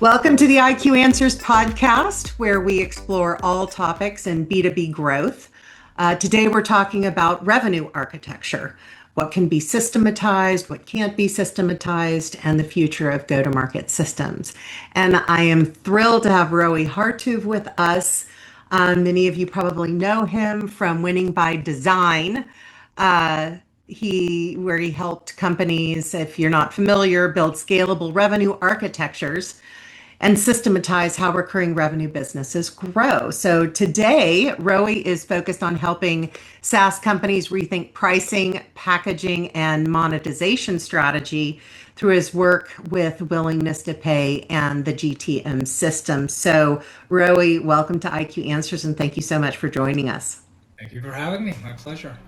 Welcome to the ayeQ Answers podcast, where we explore all topics in B2B growth. Today, we're talking about revenue architecture, what can be systematized, what can't be systematized, and the future of go-to-market systems. And I am thrilled to have Roee Hartuv with us. Many of you probably know him from Winning by Design. Where he helped companies, if you're not familiar, build scalable revenue architectures and systematize how recurring revenue businesses grow. So today, Roee is focused on helping SaaS companies rethink pricing, packaging, and monetization strategy through his work with willingness to pay and the GTM system. So Roee, welcome to ayeQ Answers, and thank you so much for joining us. Thank you for having me. My pleasure.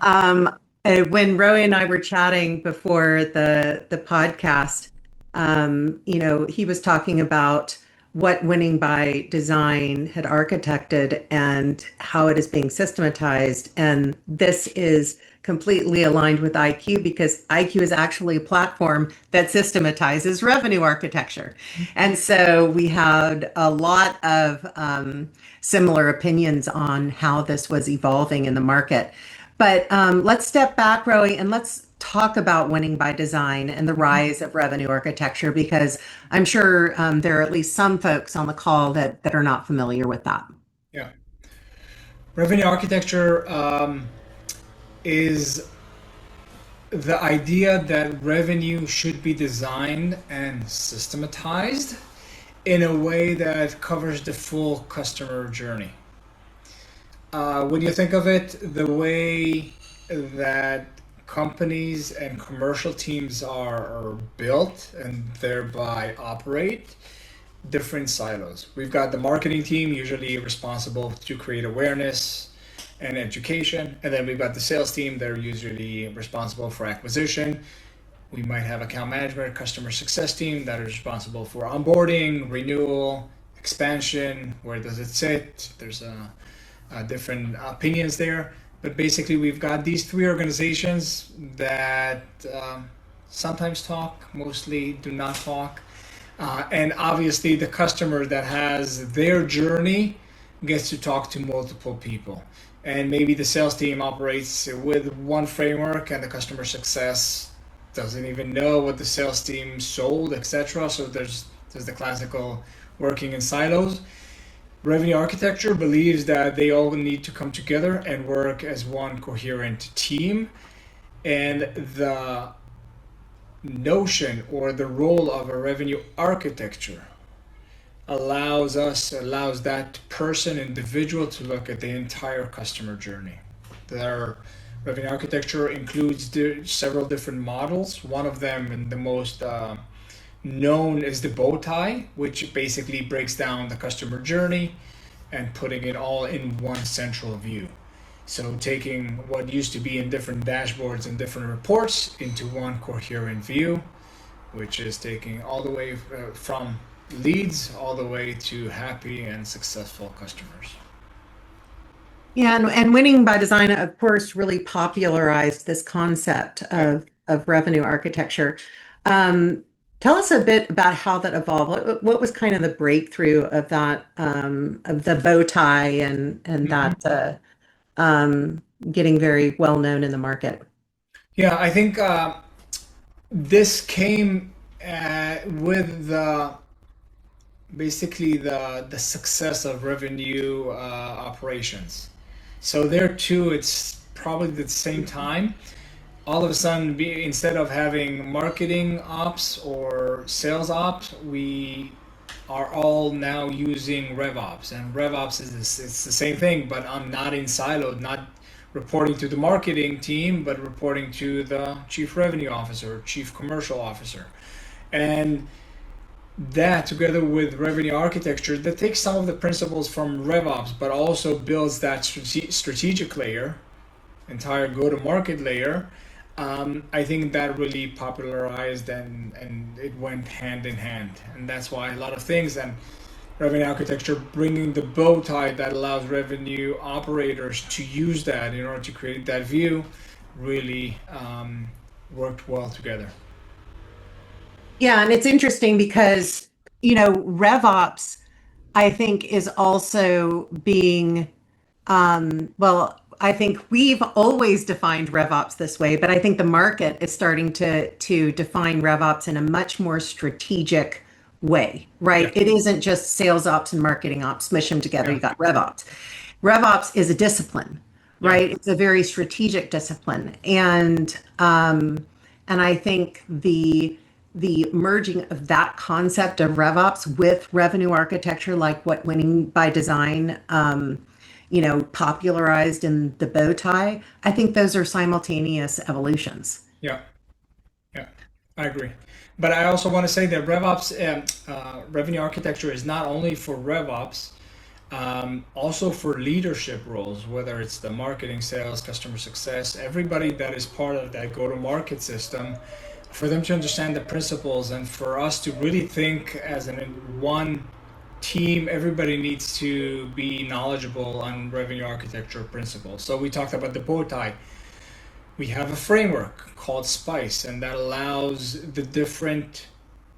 When Roee and I were chatting before the podcast, he was talking about what Winning by Design had architected and how it is being systematized. And this is completely aligned with ayeQ because ayeQ is actually a platform that systematizes revenue architecture. And so we had a lot of similar opinions on how this was evolving in the market. But let's step back, Roee, and let's talk about Winning by Design and the rise of revenue architecture, because I'm sure there are at least some folks on the call that are not familiar with that. Yeah. Revenue architecture is the idea that revenue should be designed and systematized in a way that covers the full customer journey. When you think of it, the way that companies and commercial teams are built and thereby operate different silos. We've got the marketing team, usually responsible to create awareness and education. And then we've got the sales team, they're usually responsible for acquisition. We might have account management, customer success team that is responsible for onboarding, renewal, expansion. Where does it sit? There's different opinions there. But basically, we've got these three organizations that sometimes talk, mostly do not talk. And obviously, the customer that has their journey gets to talk to multiple people. And maybe the sales team operates with one framework and the customer success doesn't even know what the sales team sold, etc. So there's the classical working in silos. Revenue architecture believes that they all need to come together and work as one coherent team. And the notion or the role of a revenue architecture allows that person, individual, to look at the entire customer journey. Their revenue architecture includes several different models. One of them, and the most known, is the Bowtie, which basically breaks down the customer journey and putting it all in one central view. So taking what used to be in different dashboards and different reports into one coherent view, which is taking all the way from leads all the way to happy and successful customers. Yeah, and Winning by Design, of course, really popularized this concept of revenue architecture. Tell us a bit about how that evolved. What was kind of the breakthrough of that, of the bow tie and that getting very well known in the market? Yeah, I think this came with basically the success of revenue operations. So there too, it's probably at the same time. All of a sudden, instead of having marketing ops or sales ops, we are all now using RevOps. And RevOps it's the same thing, but I'm not in siloed, not reporting to the marketing team, but reporting to the chief revenue officer, chief commercial officer. And that, together with revenue architecture, that takes some of the principles from RevOps, but also builds that strategic layer, entire go-to-market layer. I think that really popularized and it went hand in hand. And that's why a lot of things, and revenue architecture bringing the bow tie that allows revenue operators to use that in order to create that view, really worked well together. Yeah, and it's interesting because RevOps, I think, is also being, well, I think we've always defined RevOps this way, but I think the market is starting to define RevOps in a much more strategic way, Yeah, right? It isn't just sales ops and marketing ops, smush them together, yeah, you got RevOps. RevOps is a discipline, yeah, right? It's a very strategic discipline, and I think the merging of that concept of RevOps with revenue architecture, like what winning by design, popularized in the bow tie. I think those are simultaneous evolutions. yeah, yeah. I agree. But I also want to say that RevOps, revenue architecture, is not only for RevOps, also for leadership roles, whether it's the marketing, sales, customer success, everybody that is part of that go-to-market system, for them to understand the principles and for us to really think as in one team, everybody needs to be knowledgeable on revenue architecture principles. So we talked about the bow tie. We have a framework called SPICE, and that allows the different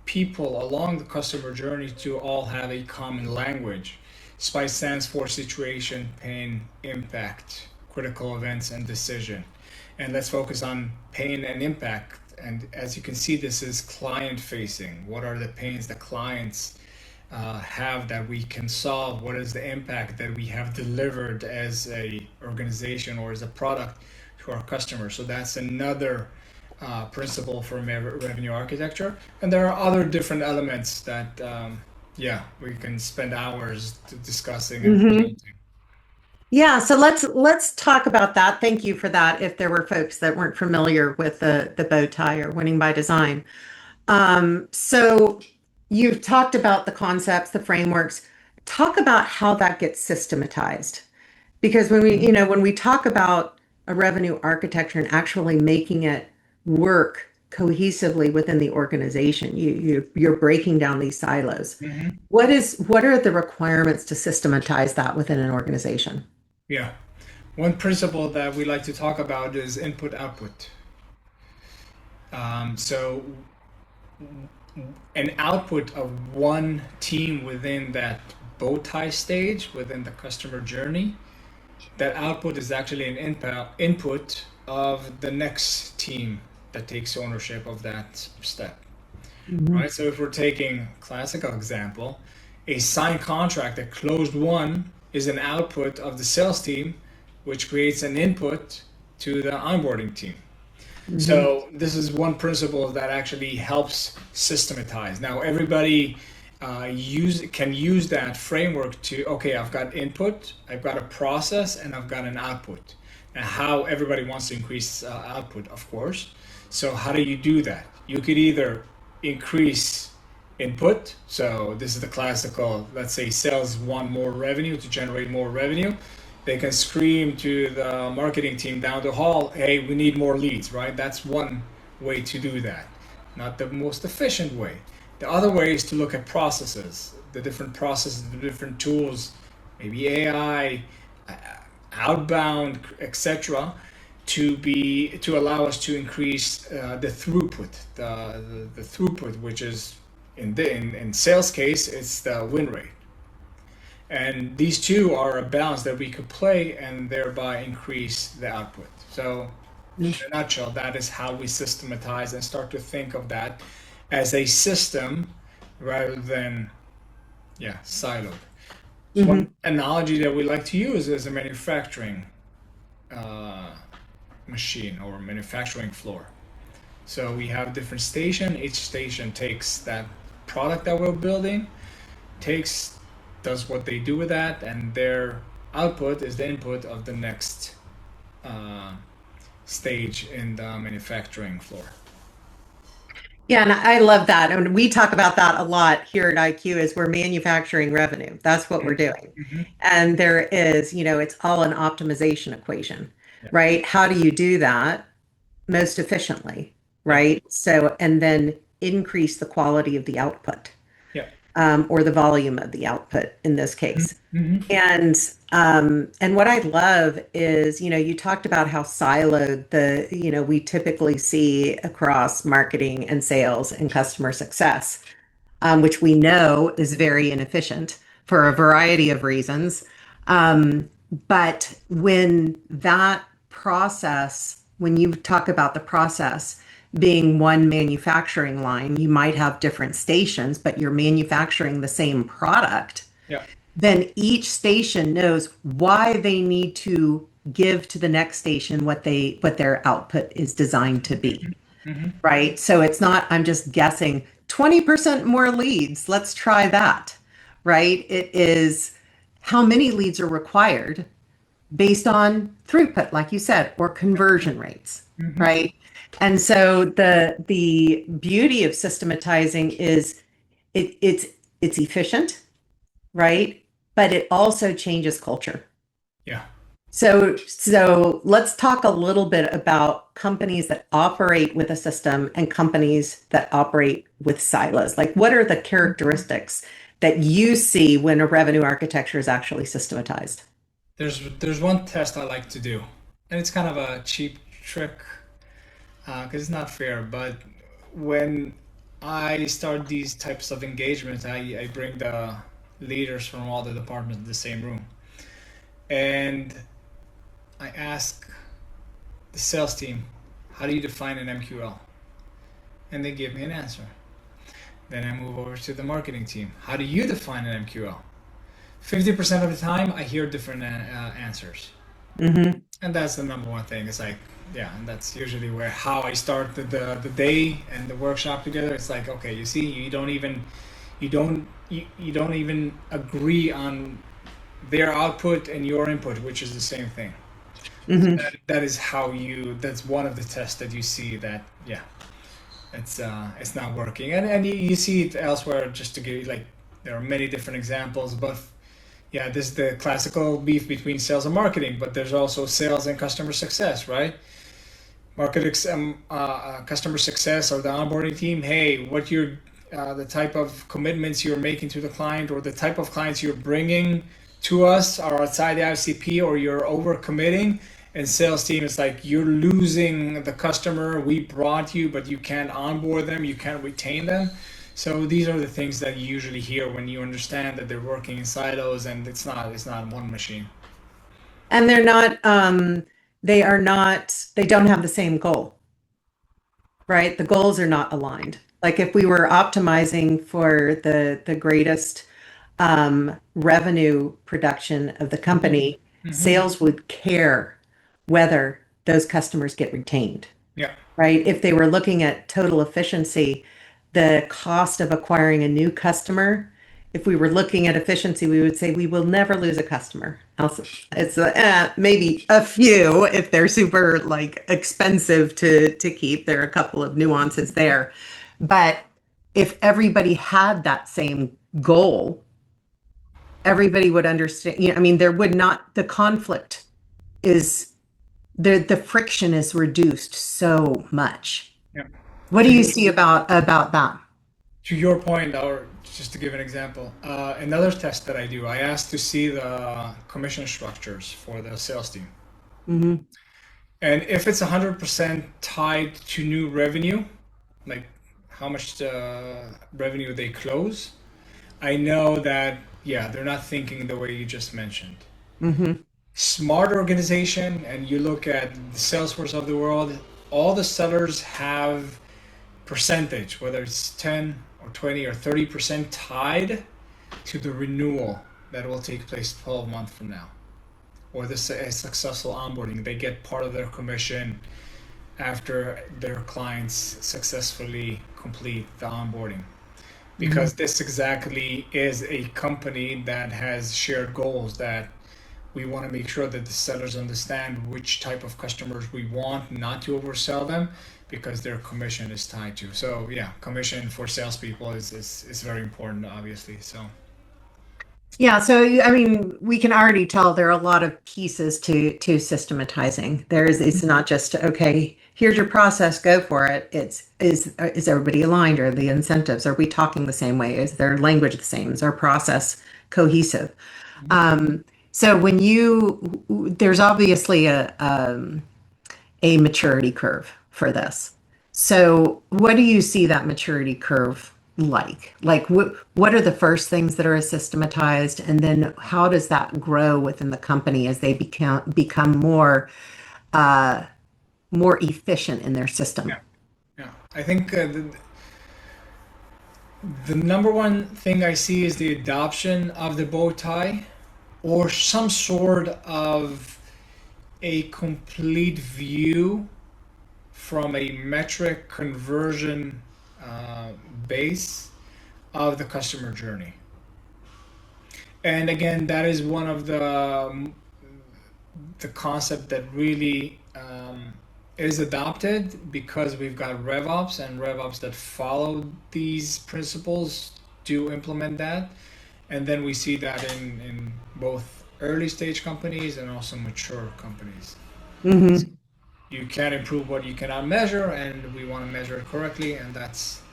people along the customer journey to all have a common language. SPICE stands for situation, pain, impact, critical events, and decision. And let's focus on pain and impact. And as you can see, this is client facing. What are the pains that clients have that we can solve? What is the impact that we have delivered as a organization or as a product to our customers? So that's another principle for revenue architecture. And there are other different elements that, yeah, we can spend hours discussing and Hmm. presenting. Yeah, so let's talk about that. Thank you for that. If there were folks that weren't familiar with the bow tie or winning by design, so you've talked about the concepts, the frameworks. Talk about how that gets systematized. Because when we talk about a revenue architecture and actually making it work cohesively within the organization, you're breaking down these silos. Hmm. What are the requirements to systematize that within an organization? Yeah. One principle that we like to talk about is input output. So an output of one team within that bow tie stage, within the customer journey, that output is actually an input of the next team that takes ownership of that step, Mhm. right? So if we're taking classical example, a signed contract, a closed one, is an output of the sales team, which creates an input to the onboarding team. Mhm. So this is one principle that actually helps systematize. Now everybody use can use that framework to, okay, I've got input, I've got a process, and I've got an output. Now how everybody wants to increase output, of course. So how do you do that? You could either increase input. So this is the classical, let's say sales want more revenue to generate more revenue. They can scream to the marketing team down the hall, hey, we need more leads, right? That's one way to do that. Not the most efficient way. The other way is to look at processes, the different processes, the different tools, maybe AI, uh, outbound, etc., to allow us to increase the throughput, the throughput, which is in sales case, it's the win rate. And these two are a balance that we could play and thereby increase the output. So, in a nutshell, that is how we systematize and start to think of that as a system rather than, yeah, siloed. One Mhm. analogy that we like to use is a manufacturing uh, machine or manufacturing floor. So we have a different station. Each station takes that product that we're building, takes does what they do with that, and their output is the input of the next uh, stage in the manufacturing floor. Yeah, and I love that. And we talk about that a lot here at ayeQ is we're manufacturing revenue. That's what we're doing. Mm-hmm. And there is, it's all an optimization equation, Yeah, right? How do you do that most efficiently, yeah, right? So, and then increase the quality of the output, yeah. or the volume of the output in this case. Mm-hmm. And what I love is, you talked about how siloed we typically see across marketing and sales and customer success. which we know is very inefficient for a variety of reasons. But when you talk about the process being one manufacturing line, you might have different stations, but you're manufacturing the same product. Yeah. Then each station knows why they need to give to the next station what their output is designed to be, Hmm. right? So it's not, I'm just guessing 20% more leads, let's try that, right? It is how many leads are required based on throughput, like you said, or conversion rates, Hmm. right? And so the beauty of systematizing is it's efficient, right? But it also changes culture. Yeah. So let's talk a little bit about companies that operate with a system and companies that operate with silos. Like, what are the characteristics that you see when a revenue architecture is actually systematized? There's one test I like to do, and it's kind of a cheap trick because it's not fair. But when I start these types of engagements, I bring the leaders from all the departments in the same room, and I ask the sales team, "How do you define an MQL?" And they give me an answer. Then I move over to the marketing team. How do you define an MQL? 50% of the time, I hear different answers. Hmm. And that's the number one thing. It's like, yeah, and that's usually where how I start the day and the workshop together. It's like, okay, you see, you don't even agree on their output and your input, which is the same thing. Hmm. That is how you. That's one of the tests that you see that, yeah, it's not working, and you see it elsewhere. Just to give you, like, there are many different examples, but yeah, this is the classical beef between sales and marketing, but there's also sales and customer success, right? Customer success or the onboarding team. Hey, what you're the type of commitments you're making to the client, or the type of clients you're bringing to us are outside the ICP, or you're over committing. And sales team is like, you're losing the customer we brought you, but you can't onboard them, you can't retain them. So these are the things that you usually hear when you understand that they're working in silos, and it's not one machine. And they don't have the same goal, right? The goals are not aligned. Like, if we were optimizing for the greatest revenue production of the company, Hmm. sales would care whether those customers get retained, Yeah. right? If they were looking at total efficiency, the cost of acquiring a new customer, if we were looking at efficiency, we would say we will never lose a customer. Also, it's maybe a few if they're super like expensive to keep. There are a couple of nuances there, but if everybody had that same goal, everybody would understand. I mean, there would not the conflict is the friction is reduced so much. Yeah. What To do you your see about that? to your point, or just to give an example, another test that I do, I ask to see the commission structures for the sales team. Hmm. And if it's 100% tied to new revenue, like how much revenue they close, I know that, yeah, they're not thinking the way you just mentioned. Hmm. Smart organization, and you look at the Salesforce of the world, all the sellers have percentage, whether it's 10 or 20 or 30% tied to the renewal that will take place 12 months from now, or the successful onboarding. They get part of their commission after their clients successfully complete the onboarding, Hmm. because this exactly is a company that has shared goals, that we want to make sure that the sellers understand which type of customers we want, not to oversell them, because their commission is tied to. So yeah, commission for salespeople is very important, obviously. So Yeah, so I mean, we can already tell there are a lot of pieces to systematizing. It's not just okay, here's your process, go for it. Is everybody aligned? Are the incentives? Are we talking the same way? Is their language the same? Is our process cohesive? Um, so there's obviously a maturity curve for this. So what do you see that maturity curve like? Like what are the first things that are systematized, and then how does that grow within the company as they become uh, more efficient in their system? Yeah, yeah. I think the number one thing I see is the adoption of the bow tie or some sort of a complete view from a metric conversion uh, base of the customer journey. And again, that is one of the concept that really is adopted because we've got RevOps and RevOps that follow these principles to implement that. And then we see that in both early stage companies and also mature companies. Hmm. You can't improve what you cannot measure, and we want to measure it correctly, and that's,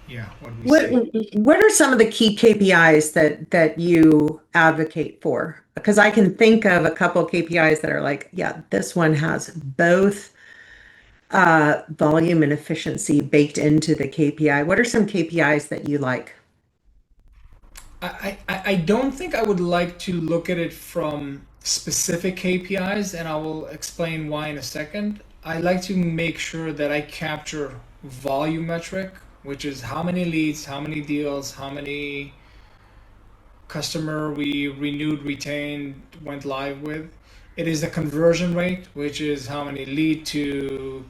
yeah, what we What see. what are some of the key KPIs that you advocate for? Because I can think of a couple KPIs that are like, yeah, this one has both volume and efficiency baked into the KPI. What are some KPIs that you like? I don't think I would like to look at it from specific KPIs, and I will explain why in a second. I like to make sure that I capture volume metric, which is how many leads, how many deals, how many customer we renewed, retained, went live with. It is the conversion rate, which is how many lead to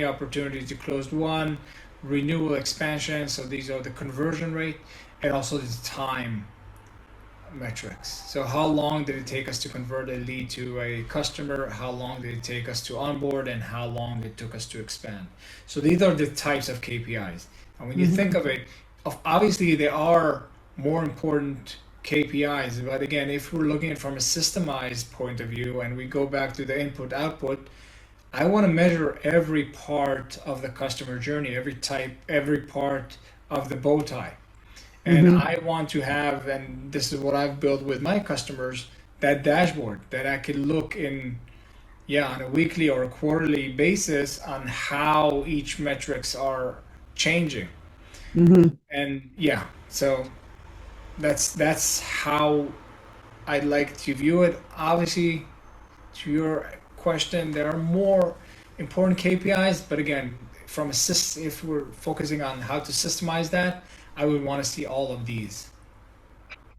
opportunity to closed one, renewal expansion. So these are the conversion rate, and also the time metrics. So how long did it take us to convert a lead to a customer? How long did it take us to onboard, and how long it took us to expand? So these are the types of KPIs. And when you think Hmm. of it, obviously there are more important KPIs. But again, if we're looking at it from a systemized point of view and we go back to the input output, I want to measure every part of the customer journey, every type, every part of the bow tie. And Hmm. I want to have, and this is what I've built with my customers, that dashboard that I can look in, yeah, on a weekly or a quarterly basis on how each metrics are changing. Hmm. And yeah, so that's how I'd like to view it. Obviously, to your question, there are more important KPIs, but again, from a if we're focusing on how to systemize that, I would want to see all of these.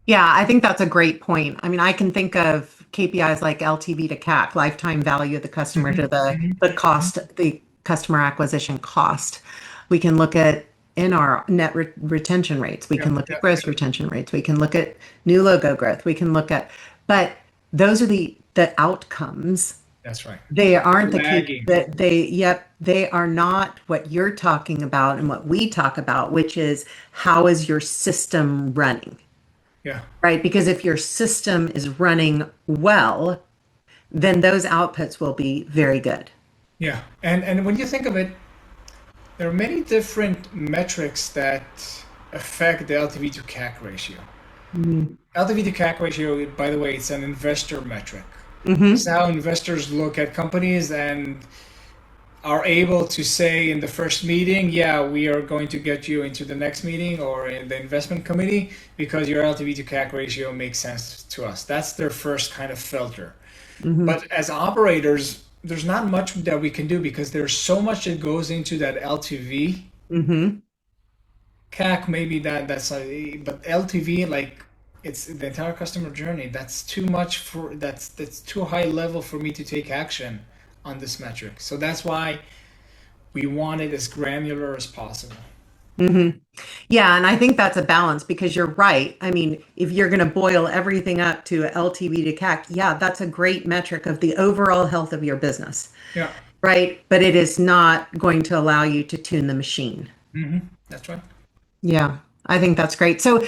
Yeah, I think that's a great point. I mean, I can think of KPIs like LTV to CAC, lifetime value of the customer to Mhm, the mhm. cost, the customer acquisition cost. We can look at in our net retention rates. We Yeah, can look yeah, at gross retention rates. We can look at new logo growth. We can look at, but those are the outcomes. that's right. They aren't the key Lagging. that yep, they are not what you're talking about and what we talk about, which is how is your system running? Yeah, Right? Because if your system is running well, then those outputs will be very good. yeah. And when you think of it, there are many different metrics that affect the LTV to CAC ratio. Mm-hmm. LTV to CAC ratio, by the way, it's an investor metric. This is Mm-hmm. how investors look at companies and are able to say in the first meeting, yeah, we are going to get you into the next meeting or in the investment committee because your LTV to CAC ratio makes sense to us. That's their first kind of filter. Mm-hmm. But as operators, there's not much that we can do because there's so much that goes into that LTV. Mm-hmm. CAC, maybe that's but LTV, like it's the entire customer journey. That's too much for that's too high level for me to take action on this metric. So that's why we want it as granular as possible. Mm-hmm. Yeah, and I think that's a balance because you're right. I mean, if you're going to boil everything up to LTV to CAC, yeah, that's a great metric of the overall health of your business, Yeah. right? But it is not going to allow you to tune the machine. That's right. Yeah, I think that's great. So,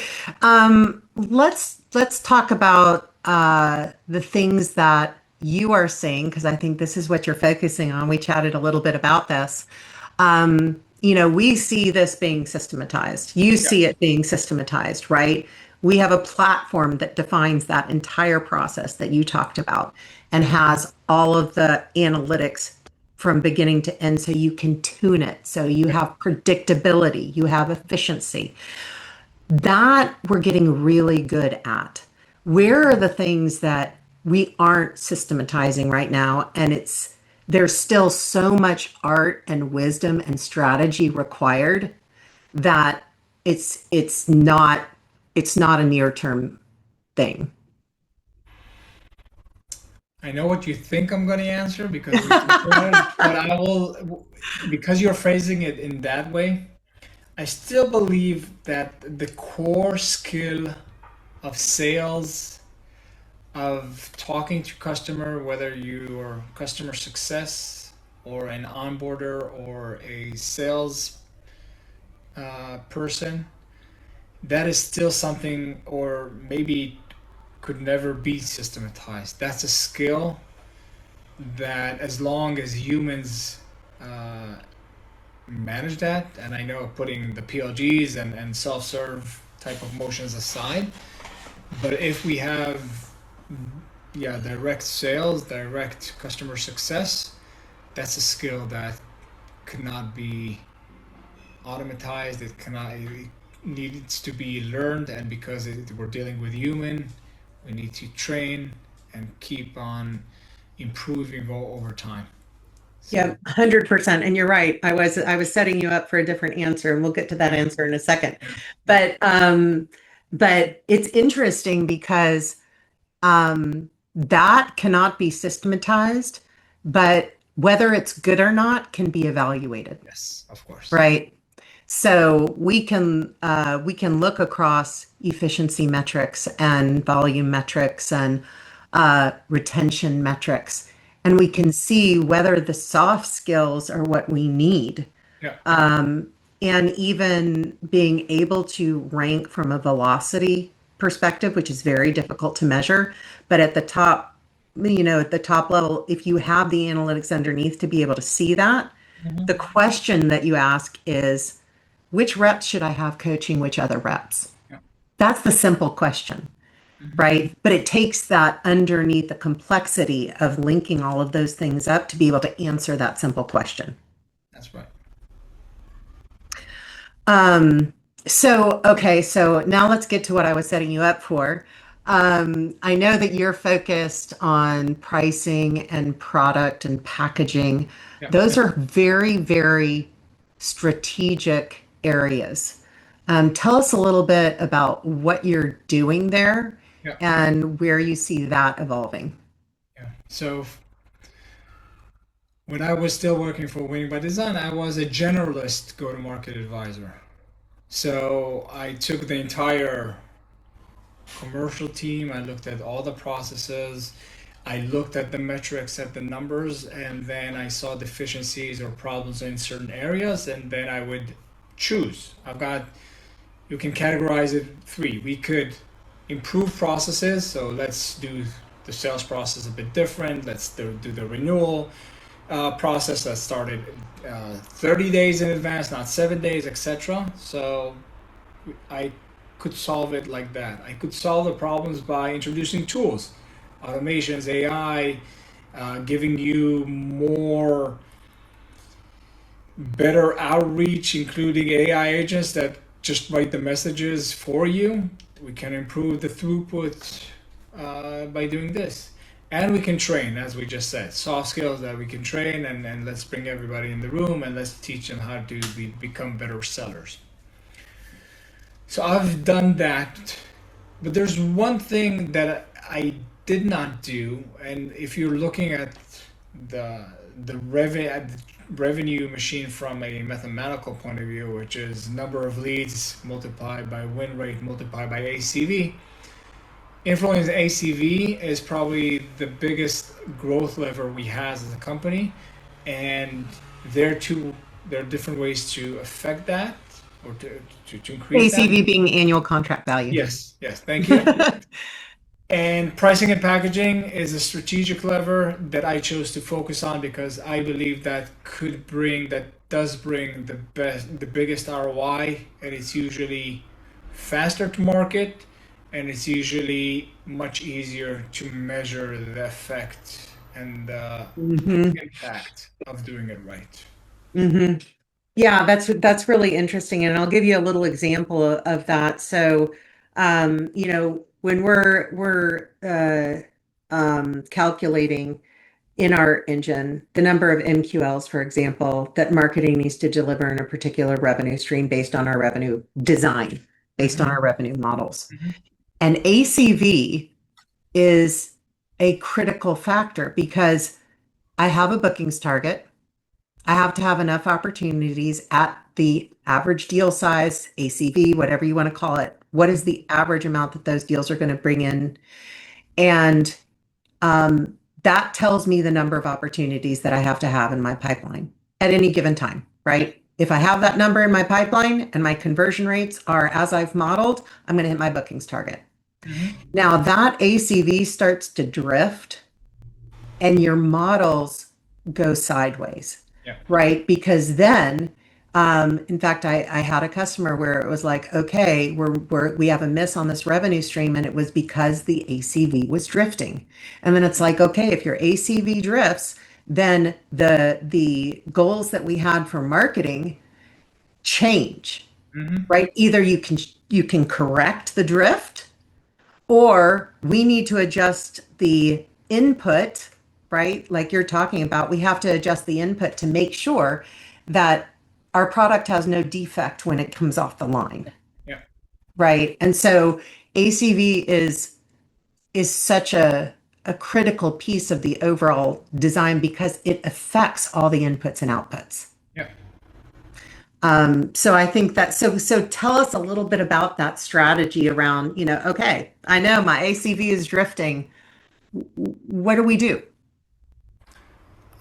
let's talk about the things that you are saying because I think this is what you're focusing on. We chatted a little bit about this. We see this being systematized. You Yeah. see it being systematized, right? We have a platform that defines that entire process that you talked about and has all of the analytics from beginning to end so you can tune it, so you have predictability, you have efficiency. That we're getting really good at. Where are the things that we aren't systematizing right now? And there's still so much art and wisdom and strategy required that it's not a near-term thing. I know what you think I'm going to answer because we talked about it, but I will, because you're phrasing it in that way, I still believe that the core skill of sales, of talking to customer, whether you are customer success or an onboarder or a sales person, that is still something, or maybe could never be systematized. That's a skill that, as long as humans uh, manage that, and I know putting the PLGs and self-serve type of motions aside, but if we have, yeah, direct sales, direct customer success, that's a skill that could not be automatized. It cannot. It needs to be learned, and because we're dealing with human, we need to train and keep on improving over time. Yeah, So 100%. And you're right. I was setting you up for a different answer, and we'll get to that answer in a second. But it's interesting because that cannot be systematized, but whether it's good or not can be evaluated, yes, of course. right? So we can look across efficiency metrics and volume metrics and retention metrics, and we can see whether the soft skills are what we need, Yeah. and even being able to rank from a velocity perspective, which is very difficult to measure. But at the top level, if you have the analytics underneath to be able to see that, the Mhm. question that you ask is, which reps should I have coaching which other reps? Yeah. That's the simple question, Mhm. right? But it takes that underneath the complexity of linking all of those things up to be able to answer that simple question. That's right. Um, so now let's get to what I was setting you up for. I know that you're focused on pricing and product and packaging. Yeah. Those are very, very strategic areas. Tell us a little bit about what you're doing there Yeah. and where you see that evolving. Yeah. So when I was still working for Winning by Design, I was a generalist go-to-market advisor. So I took the entire commercial team. I looked at all the processes. I looked at the metrics, at the numbers, and then I saw deficiencies or problems in certain areas, and then I would choose. You can categorize it three. We could improve processes, so let's do the sales process a bit different. Let's do the renewal process that started 30 days in advance, not 7 days, etc. So I could solve it like that. I could solve the problems by introducing tools, automations, AI, giving you more better outreach, including AI agents that just write the messages for you. We can improve the throughput by doing this. And we can train, as we just said, soft skills that we can train, and let's bring everybody in the room and let's teach them how to become better sellers. So I've done that, but there's one thing that I did not do, and if you're looking at the revenue machine from a mathematical point of view, which is number of leads multiplied by win rate multiplied by ACV, influence ACV is probably the biggest growth lever we have as a company, and there are different ways to affect that or to increase that. ACV being annual contract value. Yes, yes, thank you. And pricing and packaging is a strategic lever that I chose to focus on because I believe that does bring the biggest ROI, and it's usually faster to market, and it's usually much easier to measure the effect and the Hmm. impact of doing it right. Hmm. Yeah, that's really interesting, and I'll give you a little example of that. So, when we're calculating in our engine the number of MQLs, for example, that marketing needs to deliver in a particular revenue stream based on our revenue design, based on Hmm. our revenue models, Hmm. and ACV is a critical factor because I have a bookings target. I have to have enough opportunities at the average deal size, ACV, whatever you want to call it. What is the average amount that those deals are going to bring in? And that tells me the number of opportunities that I have to have in my pipeline at any given time, right? If I have that number in my pipeline and my conversion rates are as I've modeled, I'm going to hit my bookings target. Hmm. Now that ACV starts to drift and your models go sideways, Yeah. right? Because then, in fact, I had a customer where it was like, okay, we have a miss on this revenue stream, and it was because the ACV was drifting. And then it's like, okay, if your ACV drifts, then the goals that we had for marketing change, Hmm. right? Either you can correct the drift or we need to adjust the input, right? Like you're talking about, we have to adjust the input to make sure that our product has no defect when it comes off the line, Yeah. right? And so ACV is such a critical piece of the overall design because it affects all the inputs and outputs. Yeah. So I think that so tell us a little bit about that strategy around, okay, I know my ACV is drifting. What do we do?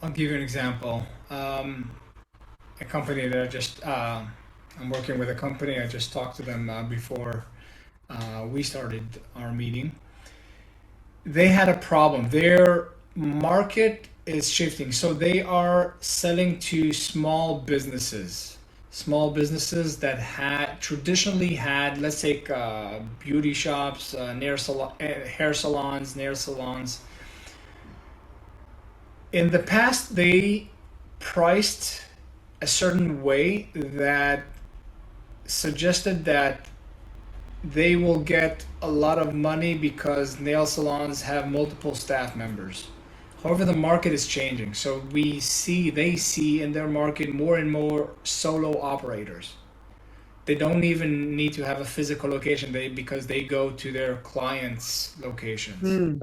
I'll give you an example. A company that I'm working with a company. I just talked to them before we started our meeting. They had a problem. Their market is shifting. So they are selling to small businesses that had traditionally had, let's take beauty shops, hair salons, nail salons. In the past, they priced a certain way that suggested that they will get a lot of money because nail salons have multiple staff members. However, the market is changing. So they see in their market more and more solo operators. They don't even need to have a physical location because they go to their clients' locations. Hmm.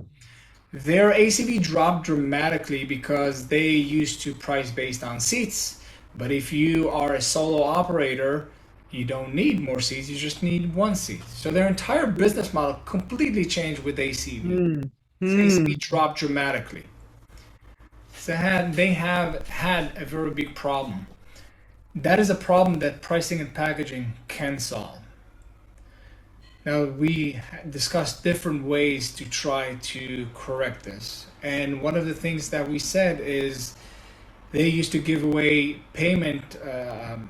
Their ACV dropped dramatically because they used to price based on seats. But if you are a solo operator, you don't need more seats, you just need one seat. So their entire business model completely changed with ACV. Hmm. So ACV Hmm. dropped dramatically. So they have had a very big problem. That is a problem that pricing and packaging can solve. Now, we discussed different ways to try to correct this. And one of the things that we said is they used to give away payment um,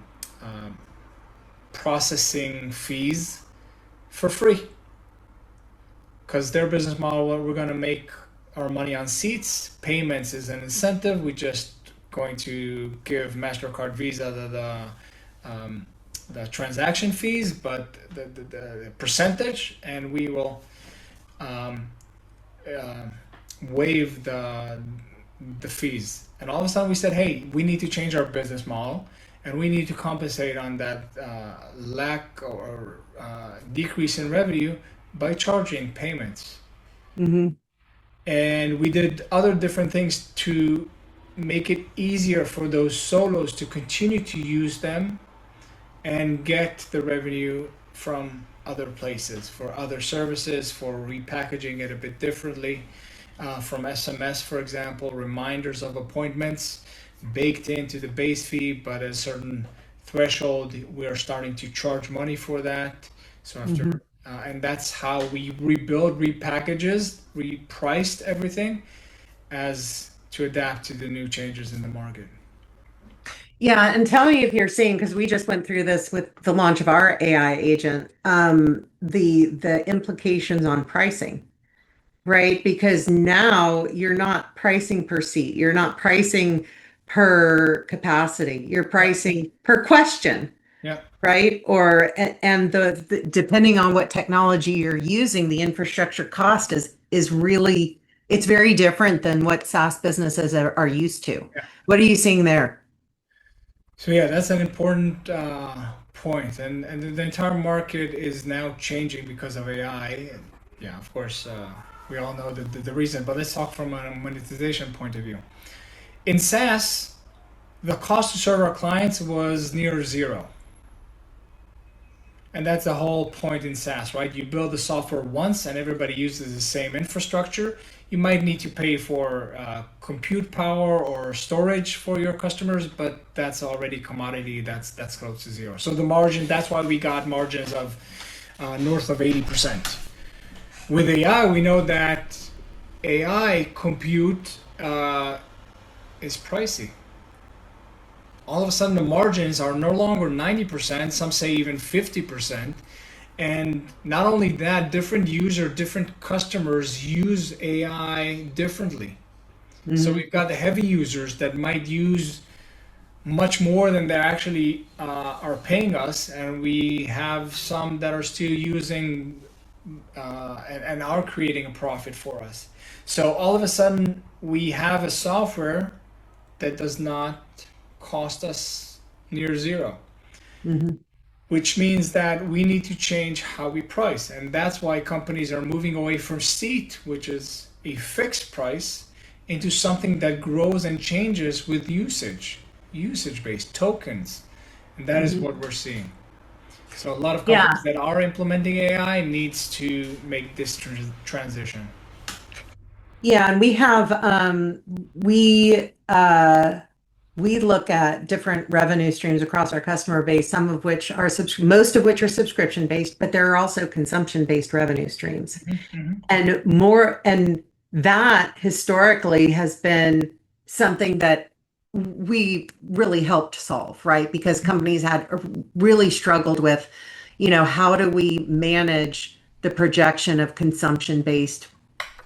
processing fees for free because their business model, well, we're going to make our money on seats. Payments is an incentive. We just going to give MasterCard, Visa the transaction fees, but the percentage, and we will um, uh, waive the fees. And all of a sudden, we said, hey, we need to change our business model, and we need to compensate on that lack or decrease in revenue by charging payments. Hmm. And we did other different things to make it easier for those solos to continue to use them and get the revenue from other places for other services, for repackaging it a bit differently, from SMS, for example, reminders of appointments baked into the base fee, but at a certain threshold, we are starting to charge money for that. So Hmm. and that's how we rebuild, repackages, repriced everything as to adapt to the new changes in the market. Yeah, and tell me if you're seeing, because we just went through this with the launch of our AI agent, the implications on pricing. right? Because now you're not pricing per seat, you're not pricing per capacity, you're Yeah, pricing per question, yeah. right? Or and the depending on what technology you're using, the infrastructure cost is really it's very different than what SaaS businesses are used to. Yeah. What are you seeing there? So yeah, that's an important point, and the entire market is now changing because of AI. And yeah, of course, we all know the reason, but let's talk from a monetization point of view. In SaaS, the cost to serve our clients was near zero. And that's the whole point in SaaS, right? You build the software once and everybody uses the same infrastructure. You might need to pay for compute power or storage for your customers, but that's already commodity. That's close to zero. So the margin, that's why we got margins of north of 80%. With AI, we know that AI compute is pricey. All of a sudden the margins are no longer 90%, some say even 50%. And not only that, different customers use AI differently. So Mhm. we've got the heavy users that might use much more than they actually are paying us, and we have some that are still using and are creating a profit for us. So all of a sudden, we have a software that does not cost us near zero, Mhm. which means that we need to change how we price. And that's why companies are moving away from seat, which is a fixed price, into something that grows and changes with usage based tokens. And that is Mhm. what we're seeing. So a lot of companies Yeah. that are implementing AI needs to make this transition. Yeah, and we look at different revenue streams across our customer base, some of which are most of which are subscription based, but there are also consumption based revenue streams. Mm-hmm. And that historically has been something that we really helped solve, right? Because companies had really struggled with, how do we manage the projection of consumption based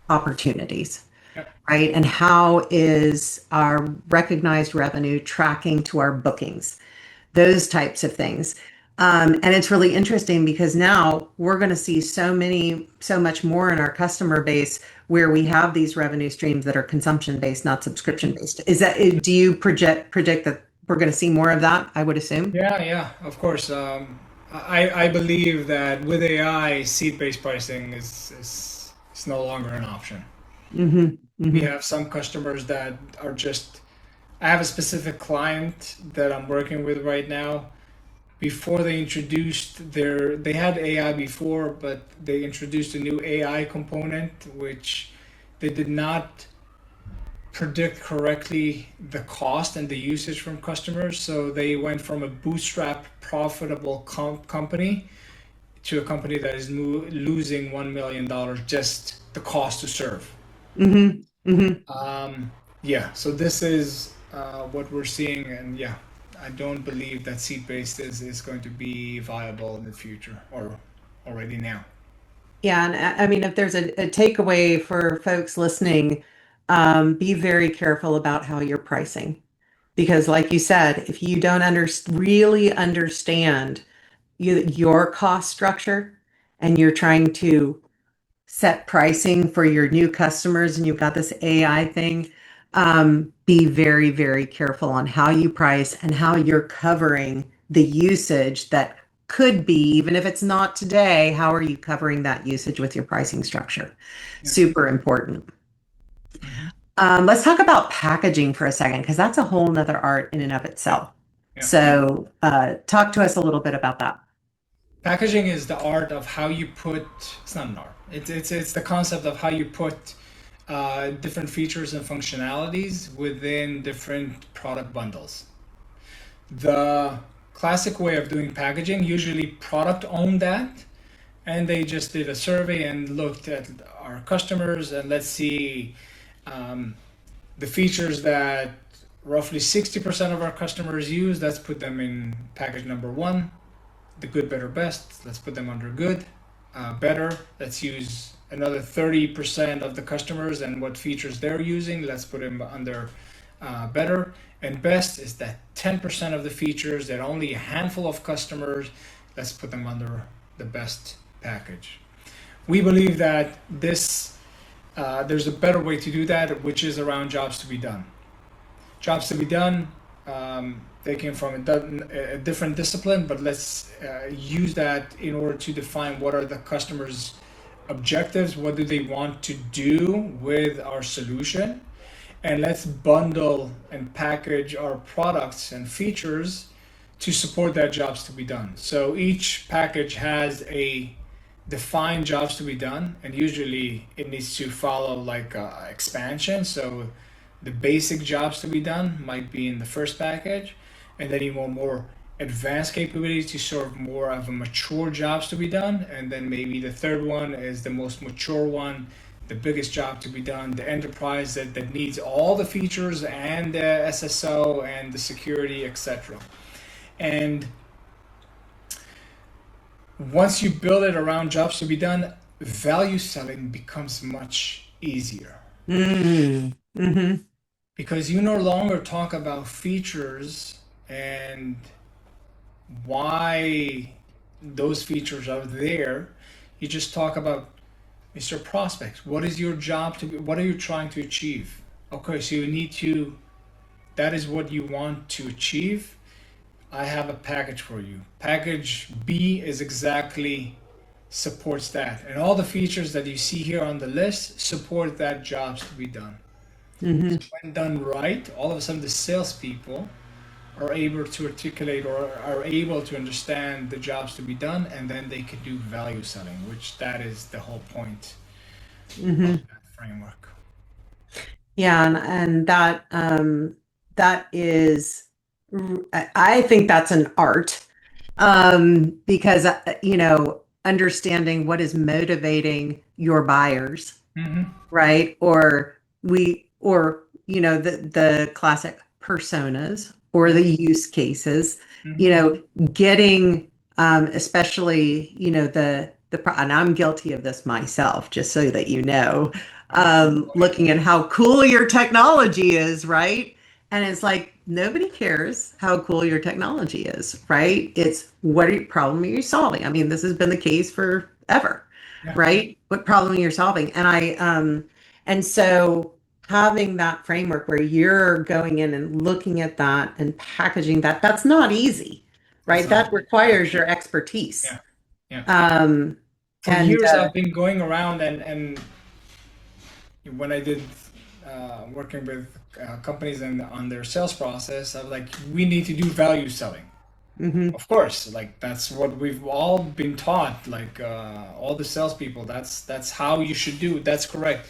opportunities, Yeah. right? And how is our recognized revenue tracking to our bookings? Those types of things. And it's really interesting because now we're going to see so much more in our customer base where we have these revenue streams that are consumption based, not subscription based. Do you predict that we're going to see more of that? I would assume. Yeah, yeah, of course. I believe that with AI, seat-based pricing is no longer an option. Hmm. We Hmm. have some customers that are just. I have a specific client that I'm working with right now. Before they introduced they had AI before, but they introduced a new AI component which they did not predict correctly the cost and the usage from customers. So they went from a bootstrap profitable company to a company that is losing $1 million just the cost to serve. Hmm. Hmm. Um, yeah, so this is what we're seeing, and yeah, I don't believe that seat based is going to be viable in the future or already now. Yeah, and I mean, if there's a takeaway for folks listening, be very careful about how you're pricing. Because, like you said, if you don't really understand your cost structure and you're trying to set pricing for your new customers and you've got this AI thing, be very, very careful on how you price and how you're covering the usage that could be, even if it's not today, how are you covering that usage with your pricing structure? Yeah. Super important. Hmm. Let's talk about packaging for a second, because that's a whole nother art in and of Yeah. itself. Yeah. So, talk to us a little bit about that. Packaging is the art of how you put. It's not an art. It's the concept of how you put different features and functionalities within different product bundles. The classic way of doing packaging, usually product owned that, and they just did a survey and looked at our customers and let's see um, the features that roughly 60% of our customers use. Let's put them in package number one. The good, better, best. Let's put them under good. Better. Let's use another 30% of the customers and what features they're using. Let's put them under better. And best is that 10% of the features that only a handful of customers, let's put them under the best package. We believe that there's a better way to do that, which is around jobs to be done. Jobs to be done, they came from a different discipline, but let's use that in order to define what are the customers' objectives, what do they want to do with our solution, and let's bundle and package our products and features to support that jobs to be done. So each package has a defined jobs to be done, and usually it needs to follow like expansion. So the basic jobs to be done might be in the first package, and then you want more advanced capabilities to serve more of a mature jobs to be done, and then maybe the third one is the most mature one, the biggest job to be done, the enterprise that needs all the features and the SSO and the security, etc. And once you build it around jobs to be done, value selling becomes much easier. Mm-hmm. Because you no longer talk about features and why those features are there. You just talk about Mr. Prospect. What is your job to be? What are you trying to achieve? Okay, so you need to, that is what you want to achieve. I have a package for you. Package B is exactly supports that. And all the features that you see here on the list support that jobs to be done. Mm-hmm. So when done right, all of a sudden the salespeople are able to articulate or are able to understand the jobs to be done, and then they can do value selling, which that is the whole point Mm-hmm. of that framework. Yeah, and that that is, I think that's an art, because understanding what is motivating your buyers, Mm-hmm. right? Or the classic personas or the use cases, you Mm-hmm. know, getting especially, and I'm guilty of this myself, just so that you know, looking at how cool your technology is, right? And it's like nobody cares how cool your technology is, right? It's problem are you solving? I mean, this has been the case forever, Yeah. right? What problem you're solving? And so having that framework where you're going in and looking at that and packaging that, that's not easy, That's right? not That easy. requires your expertise. Yeah. Yeah. Um, For and years I've been going around and when I did working with companies and on their sales process, I was like, we need to do value selling. mhm. Of course, like that's what we've all been taught. Like all the salespeople, that's how you should do it. That's correct.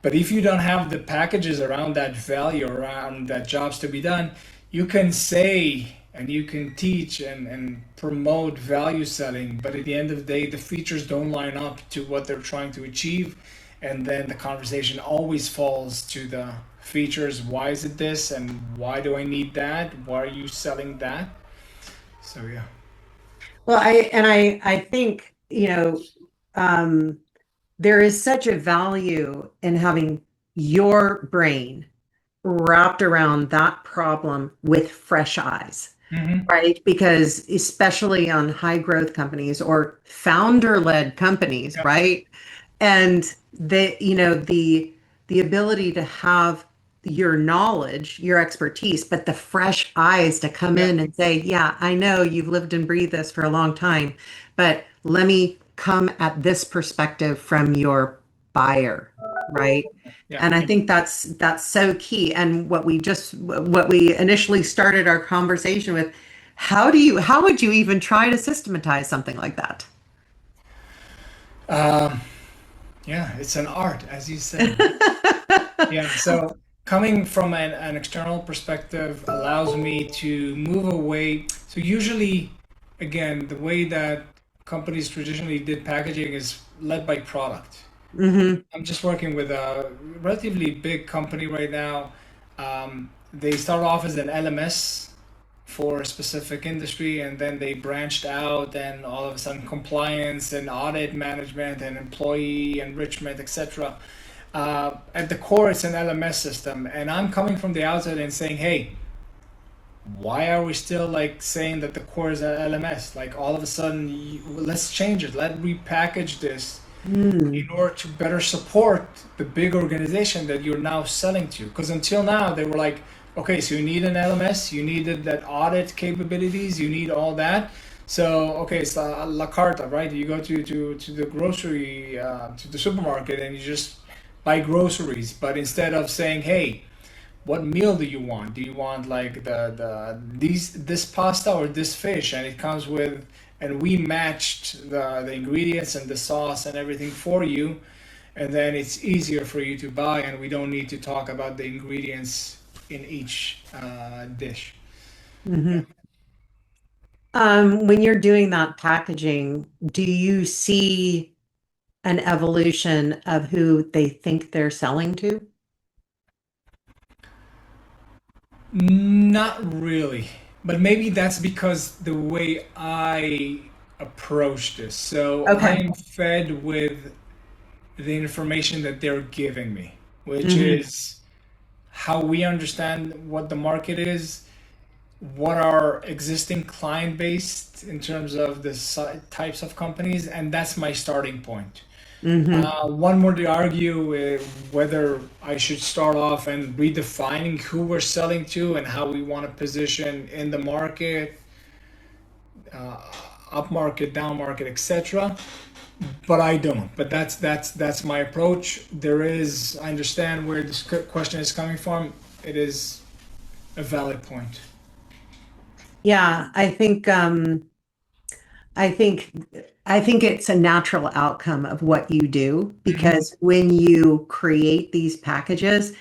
But if you don't have the packages around that value, around that jobs to be done, you can say and you can teach and promote value selling, but at the end of the day, the features don't line up to what they're trying to achieve. And then the conversation always falls to the features. Why is it this? And why do I need that? Why are you selling that? So yeah. Well, I think, um, there is such a value in having your brain wrapped around that problem with fresh eyes, Mm-hmm. right? Because especially on high growth companies or founder led companies, Yeah. right? And the ability to have your knowledge, your expertise, but the fresh eyes to come Yeah. in and say, yeah, I know you've lived and breathed this for a long time, but let me come at this perspective from your buyer, right? Yeah. And I think that's so key. And what we initially started our conversation with, how would you even try to systematize something like that? Um, yeah, it's an art, as you said. Yeah. So coming from an external perspective allows me to move away. So usually, again, the way that companies traditionally did packaging is led by product. Hmm. I'm just working with a relatively big company right now. They start off as an LMS for a specific industry, and then they branched out, and all of a sudden compliance and audit management and employee enrichment, etc. At the core, it's an LMS system, and I'm coming from the outside and saying, hey, why are we still like saying that the core is a LMS? Like all of a sudden, let's change it. Let repackage this in Mm. order to better support the big organization that you're now selling to. Because until now, they were like, okay, so you need an LMS, you needed that audit capabilities, you need all that. So okay, it's la carta, right? You go to the grocery to the supermarket and you just buy groceries. But instead of saying, hey, what meal do you want? Do you want like the these this pasta or this fish? And it comes with, and we matched the ingredients and the sauce and everything for you, and then it's easier for you to buy, and we don't need to talk about the ingredients in each dish. Yeah. Mhm. When you're doing that packaging, do you see an evolution of who they think they're selling to? Not really, but maybe that's because the way I approach this. So I Okay. am fed with the information that they're giving me, which Hmm. is how we understand what the market is, what our existing client base in terms of the types of companies, and that's my starting point. Hmm. One more to argue whether I should start off and redefining who we're selling to and how we want to position in the market, up market, down market, etc. But I don't. But that's my approach. I understand where this question is coming from. It is a valid point. Yeah, I think I think it's a natural outcome of what you do Hmm. because when you create these packages,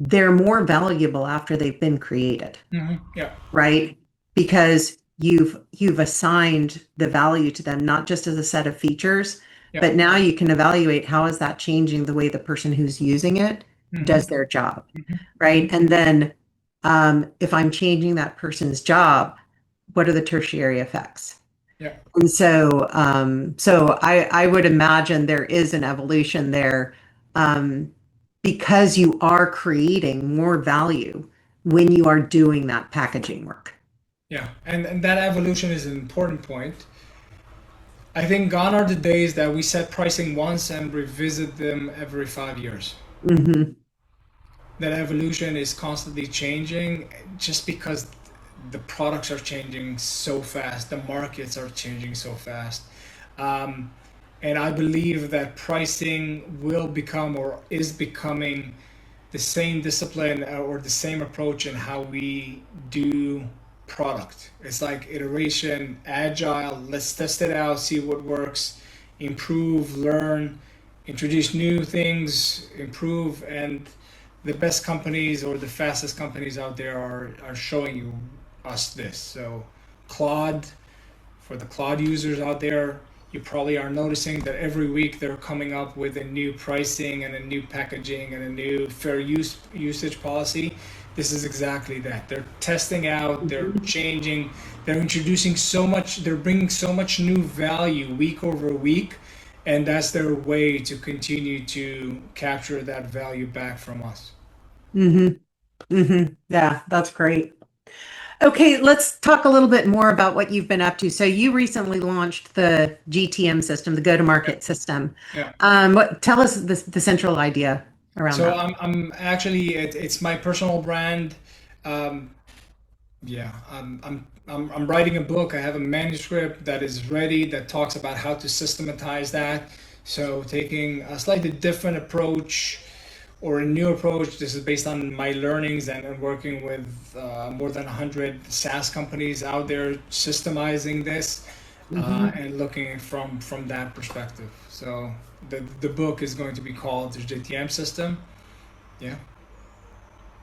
they're more valuable after they've been created, Hmm. Yeah. right? Because you've assigned the value to them, not just as a set of features, Yeah. but now you can evaluate how is that changing the way the person who's using it Hmm. does their job, Hmm. Hmm. right? And then if I'm changing that person's job, what are the tertiary effects? Yeah. And so I would imagine there is an evolution there, um, because you are creating more value when you are doing that packaging work. Yeah. And that evolution is an important point. I think gone are the days that we set pricing once and revisit them every 5 years. Hmm. That evolution is constantly changing just because the products are changing so fast, the markets are changing so fast. Um, and I believe that pricing will become or is becoming the same discipline or the same approach in how we do product. It's like iteration, agile, let's test it out, see what works, improve, learn, introduce new things, improve, and the best companies or the fastest companies out there are showing you us this. So Claude, for the cloud users out there, you probably are noticing that every week they're coming up with a new pricing and a new packaging and a new fair use usage policy. This is exactly that. They're testing out, they're Hmm. changing, they're introducing so much, they're bringing so much new value week over week, and that's their way to continue to capture that value back from us. Hmm. Hmm. Yeah, that's great. Okay, let's talk a little bit more about what you've been up to. So you recently launched the GTM system, the Yeah, go-to-market system. yeah. Tell us the central idea around So that. I'm actually it's my personal brand. Um, Yeah, I'm writing a book. I have a manuscript that is ready that talks about how to systematize that. So taking a slightly different approach or a new approach. This is based on my learnings and working with more than 100 SaaS companies out there, systemizing this Hmm. and looking from that perspective. So the book is going to be called the JTM System. Yeah.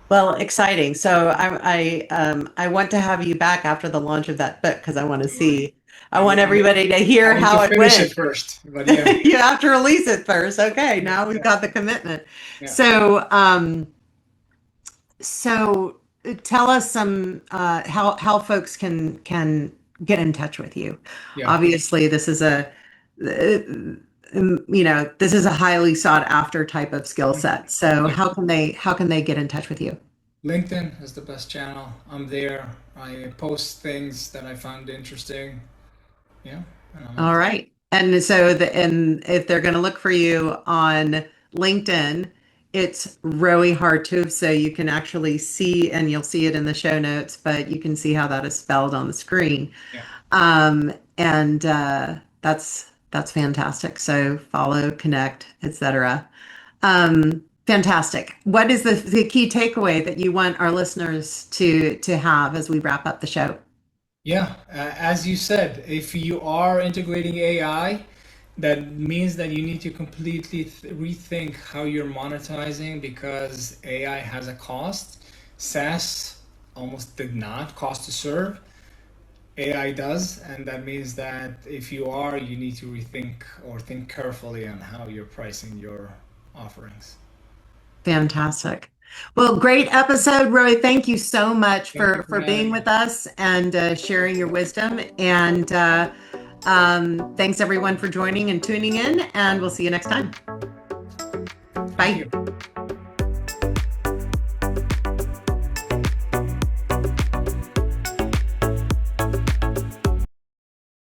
Well, exciting. So I want to have you back after the launch of that book because I want to see. I want I need everybody to I hear need to how it finish it went. first, but yeah. You have to release it first. Okay, Yeah, now we've yeah, got the commitment. yeah. So so. tell us some how folks can get in touch with you. Yeah. Obviously, this is this is a highly sought after type of skill set. So Yeah. how can they get in touch with you? LinkedIn is the best channel. I'm there. I post things that I find interesting. Yeah, and I'm All active. right. And if they're going to look for you on LinkedIn, it's Roee Hartuv. So you can actually see, and you'll see it in the show notes, but you can see how that is spelled on the screen. Yeah. And that's fantastic. So follow, connect, etc. Fantastic. What is the key takeaway that you want our listeners to have as we wrap up the show? Yeah, as you said, if you are integrating AI, that means that you need to completely rethink how you're monetizing because AI has a cost. SaaS almost did not cost to serve. AI does, and that means that if you are, you need to rethink or think carefully on how you're pricing your offerings. Fantastic. Well, great episode, Roy. Thank you so much Thank you for for having being me. with us and sharing your wisdom. And thanks everyone for joining and tuning in. And we'll see you next time. Thank Bye. you.